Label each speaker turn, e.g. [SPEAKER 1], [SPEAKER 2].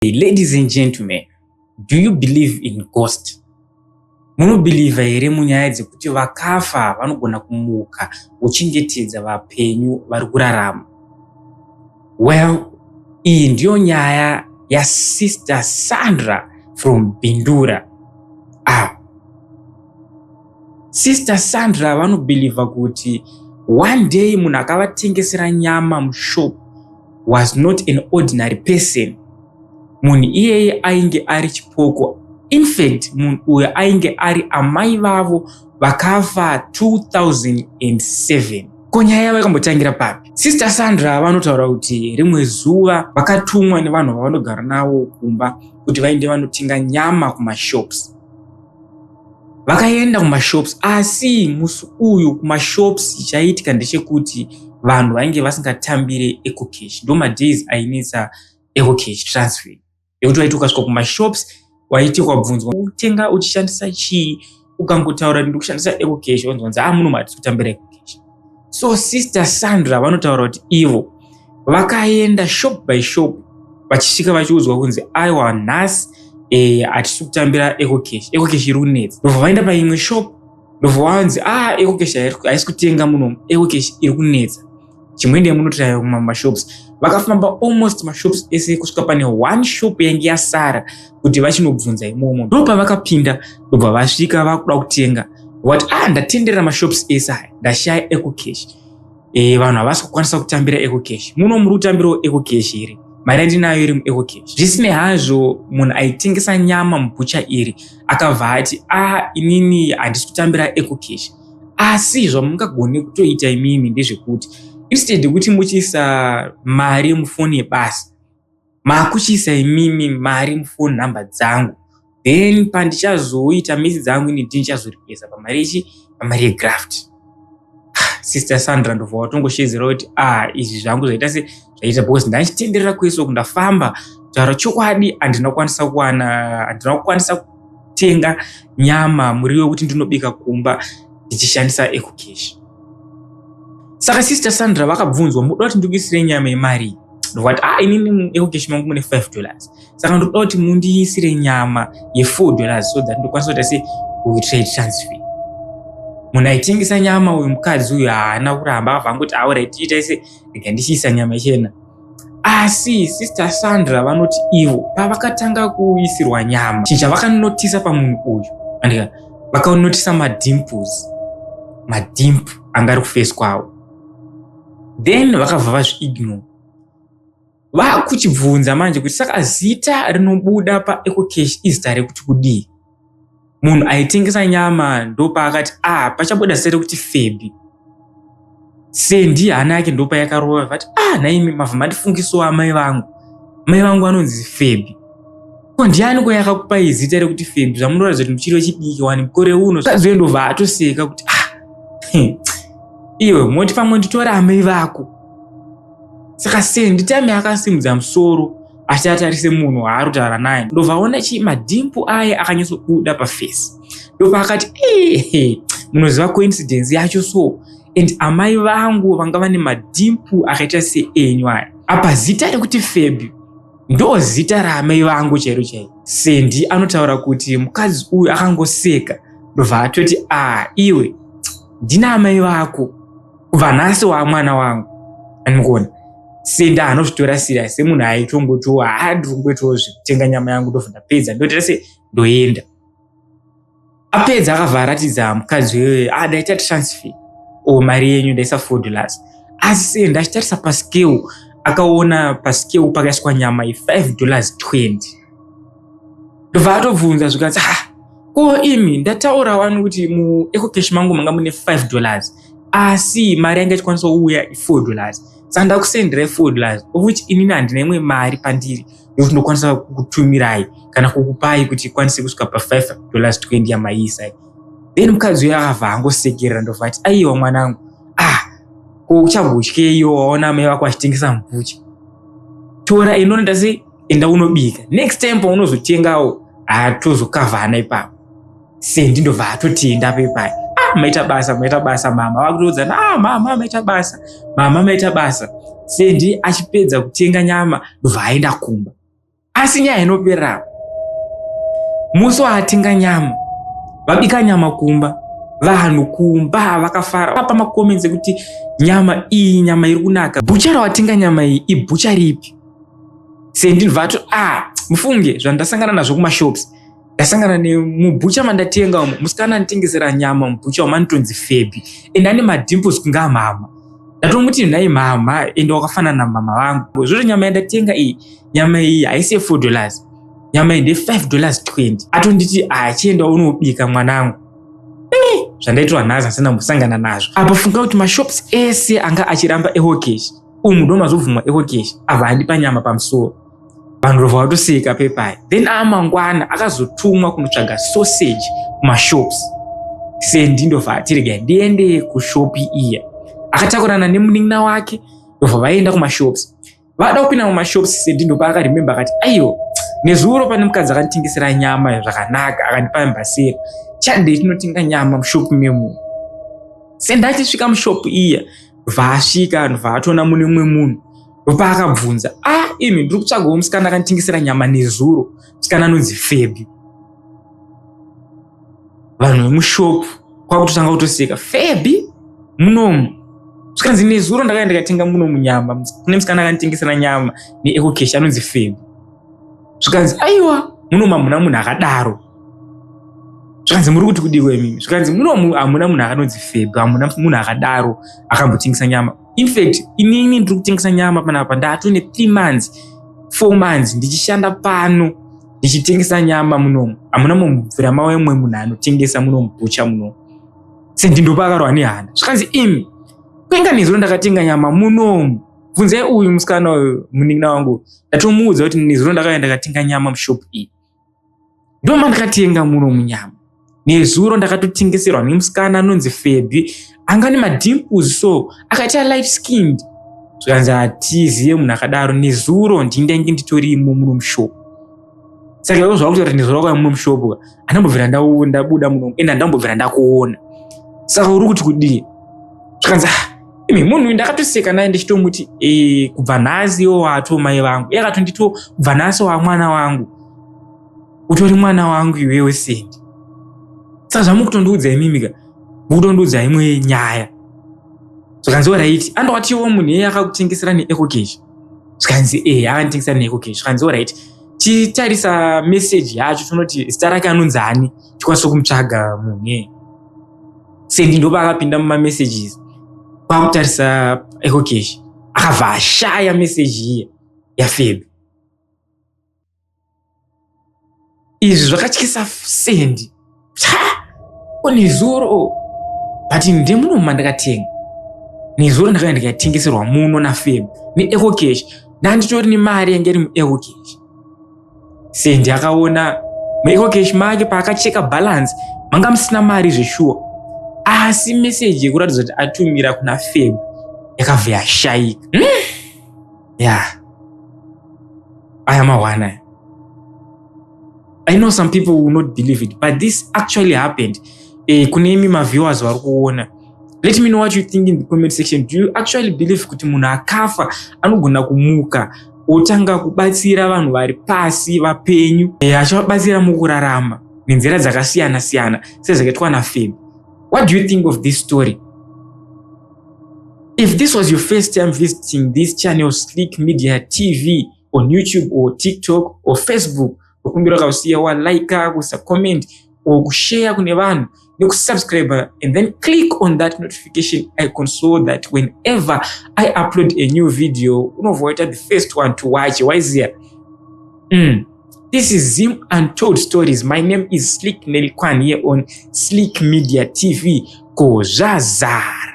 [SPEAKER 1] Ladies and gentlemen, do you believe in ghost? Munobelieve here munyaya dzekuti vakafa vanogona kumuka uchingetedza vapenyu vari kurarama? Well, iyi ndiyo nyaya yaSister Sandra from Bindura. Sister Sandra vanobelieve kuti one day munhu akavatengesera nyama mushop was not an ordinary person. Munhu iyeye ainge ari chipoko. In fact, munhu uyu ainge ari amai vavo vakafa 2007. Ko nyaya yakambotangira papi? Sister Sandra vanotaura kuti rimwe zuva vakatumwa nevanhu vavanogara navo kumba kuti vaende vanotenga nyama kumashops. Vakaenda kumashops, asi musi uyu kumashops chaitika ndechekuti vanhu vainge vasingatambire ecocash. Ndo madays ainetsa ecocash transfer. Yekuti waiti ukasvika kumashops waiti kwabvunzwa utenga uchishandisa chii, ukangotaura ndi kushandisa ecocash wanzonzi muno matiri kutambira ecocash. So Sister Sandra vanotaura kuti ivo vakaenda shop by shop vachisvika vachiudzwa kunzi aiwa nhasi hatisi kutambira ecocash iri kunetsa. Ndobva vaenda paimwe shop ndobva vanzi ecocash haisi kutenga muno, ecocash iri kunetsa, chimwende munototaura kumashops. Vakafamba almost mashops ese kusvika pane one shop yange yasara kuti vachinobvunza imomo. Ndopa vakapinda ndobva vasvika vakuda kutenga. What ndatenderera mashops ese aya ndashaya ecocash. Vanhu havasi kukwanisa kutambira ecocash. Muno muri kutambirawo ecocash here. Mari ndinayo iri muecocash. Zvisine hazvo munhu aitengesa nyama mubhucha iri akabva ati inini handisi kutambira ecocash. Asi zvamungagone kutoita imimi ndezvekuti instead kuti muchiisa mari mufoni yebasa, makuchiisa imimi mari mufoni nhamba dzangu, then pandichazoita message dzangu ini ndindichazoripesa pamari yegraft. Sister Sandra ndobva watongoshedzera kuti izvi zvangu zvaita zvaita because ndachitenderera kuiso kundafamba kutaura chokwadi handina kukwanisa kutenga nyama muriwo kuti ndinobika kumba ndichishandisa ecocash. Saka Sister Sandra vakabvunzwa muda kuti ndikuisire nyama yemari. Ndovati inini ecocash mangu mune $5. Saka ndoda kuti mundiisire nyama ye$4 so that ndokwanisa kuti trade transfer. Munhu aitengesa nyama uyu mukadzi uyu haana kuramba akavangoti alright ita ise rega ndichiisa nyama ichena. Asi Sister Sandra vanoti ivo pavakatanga kuisirwa nyama, chinhu chavakanotisa pamunhu uyu andika vakanotisa madimpu anga ari kufesi kwavo. Then vakabva vazviignore. Vakuchibvunza manje kuti saka zita rinobuda paecocash izita rekuti kudii? Munhu aitengesa nyama ndopaakati pachabuda zita rekuti Febi. Sendi hana yake ndopa yakarova vati naimi mavha mandifungisowo amai vangu. Mai vangu anonzi Febi. Ko ndiani ko yakakupai zita rekuti Febi? Zvamunoratidza kuti muchiri wechidiki wani mukore uno. Zvazondobva atoseka kuti iwe moti pamwe nditora amai vako. Saka Sendi time akasimudza musoro achatarise munhu waari kutaura naye ndobva aona madimpu aya akanyatsobuda pafesi. Ndobva akati munoziva coincidence yacho so, and amai vangu vanga vane madimpu akaita seenyu aya. Apa zita rekuti Febi ndo zita raamai vangu chairo chairo. Sendi anotaura kuti mukadzi uyu akangoseka ndobva atoti iwe ndina amai vako kubva nhasi wamwana wangu. Animukona Sendi anozvitora serious semunhu aitongotiwo ndirikungoitawo zvekutenga nyama yangu ndobva ndapedza ndoita ndoenda. Apedza akabva aratidza mukadzi uyoyo ndaita transfer mari yenyu ndaisa $4. Asi Sendi achitarisa pascale akaona pascale pakaiswa nyama $5.20. Ndobva atobvunza zvikati ko imi ndataura wani kuti muecocash mangu manga mune $5 asi mari yanga ichikwanisa kuuya $4. Saka ndakusendera $4 of which inini handina imwe mari pandiri yokuti ndokwanisa kukutumirai kana kukupai kuti ikwanise kusvika pa$5.20 yamaisa. Then mukadzi uyo akabva angosekerera ndobva ati aiwa mwanangu ko uchagotyeyo waona amai vako achitengesa mubhucha. Tora inonda enda unobika. Next time paunozotengawo tozokavhana ipapo. Sendi ndobva atotenda pepai. Maita basa mama. Vakutodzana mama maita basa. Sendi achipedza kutenga nyama ndobva aenda kumba. Asi nyaya inopera musi waatenga nyama, vabika nyama kumba, vanhu kumba vakafara vapa makomenzi ekuti nyama iyi nyama iri kunaka. Bhucha rawatenga nyama iyi ibhucha ripi? Sendinobva ato mufunge zvandasangana nazvo kumashops. Ndasangana nemubhucha mandatenga umo, musikana anitengesera nyama mubhucha wamanotonzi Febi, ende ane madimples kunga mama. Ndatomuti nhai mama, ende wakafanana na mama vangu. Zvozvo nyama yandatenga iyi, nyama iyi haisi $4, nyama iyi $5.20. Atonditi chienda unobika mwanangu. Zvandaitirwa nhasi asina mbosangana nazvo. Apa funga kuti mashops ese anga achiramba ehokeshi. Umu ndo mazobvumwa ehokeshi, abva andipa nyama pamusoro. Vanhu vobva vatoseka pepai. Then mangwana akazotumwa kunotsvaga sausage kumashops. Sendi ndobva atirega ndiende kushopi iya. Akatakurana nemunin'ina wake ndobva vaenda kumashops. Vada kupinda mumashops Sendi ndobva akarememba akati aiyo, nezuro pane mukadzi akanditingesera nyama zvakanaka akandipa mbasera. Chande tinotenga nyama mushopu memu. Sendi achisvika mushopu iya, ndobva asvika ndobva atona mune mumwe munhu. Ndobva akabvunza, imi ndiri kutsvagawo musikana akanditingesera nyama nezuro, musikana anonzi Febi. Vanhu vemushopu kwakutotanga kutoseka, Febi munomu? Zvikanzi nezuro ndakaenda ndikatenga munomu nyama kune musikana akanditingesera nyama neekokeshi anonzi Febi. Zvikanzi aiwa, munomu hamuna munhu akadaro. Zvikanzi muri kuti kudiwe mimi? Zvikanzi munomu hamuna munhu akanonzi Febi, hamuna munhu akadaro akambotengesa nyama. In fact, inini ndiri kutengesa nyama panapa ndatone 3 months 4 months ndichishanda pano ndichitengesa nyama munomu. Hamuna mumubvira mawe mwe munhu anotengesa munomu bhucha munomu. Sendi ndopa akarwa nehanda. Zvikanzi imi kuenga nezuro ndakatenga nyama munomu. Bvunzai uyu musikana uyu munin'ina wangu. Ndatomuudza kuti nezuro ndakaenda ndakatenga nyama mushopu iyi. Ndoma ndakatenga munomu nyama. Nezuro ndakatotengeserwa nemusikana anonzi Febi, anga nemadimples so akati light skinned. Zvikanzi atiziye munhu akadaro, nezuro ndinenge nditorimo muno mushopu. Saka yozva kuti nezuro kwai muno mushopu andambobvira ndabuda muno ende andambobvira ndakuona. Saka uri kuti kudii? Zvikanzi imi munhu ndakatoseka naye ndichitomuti kubva nhasi wato mai vangu. Yakatondito kubva nhasi wa mwana wangu. Utori mwana wangu iwewe Sendi. Saka zvamukutondiudza imimika mukutondiudza imwe nyaya. Zvikanzi alright, andowatiwo munhu iye akakutengesera neekokeshi. Zvikanzi akanditengesera neekokeshi. Zvikanzi alright, chitarisa message yacho tonoti zita rake anonzi ani, tikwanise kumutsvaga munhu. Sendi ndopa akapinda mumamessages kwakutarisa ecocash, akabva ashaya message iyi yaFebi. Izvi zvakatyisa Sendi. Nezuro but ndemuno mandakatenga. Nezuro ndakaenda ndikatengeserwa muno naFebi neecocash. Ndanditori nemari yange iri muecocash. Sendi akaona muecocash make paakacheka balance manga musina mari zveshuwa. Asi message yekuratidza kuti atumira kuna Febi yakabva yashayika. I am a one. I know some people will not believe it, but this actually happened. Kune imi maviewers vari kuona. Let me know what you think in the comment section. Do you actually believe kuti munhu akafa anogona kumuka otanga kubatsira vanhu vari pasi vapenyu, achivabatsira mukurarama nenzira dzakasiyana siyana sezvakaitwa naFebi? What do you think of this story? If this was your first time visiting this channel, Slick Media TV, on YouTube or TikTok or Facebook, ukumbira kausiya wa like, kusa comment, or kushare kune vanhu, nekusubscribe, and then click on that notification icon so that whenever I upload a new video, unovoita the first one to watch. Why is here? This is Zim Untold Stories. My name is Slick Nelikwan here on Slick Media TV. Kozazara.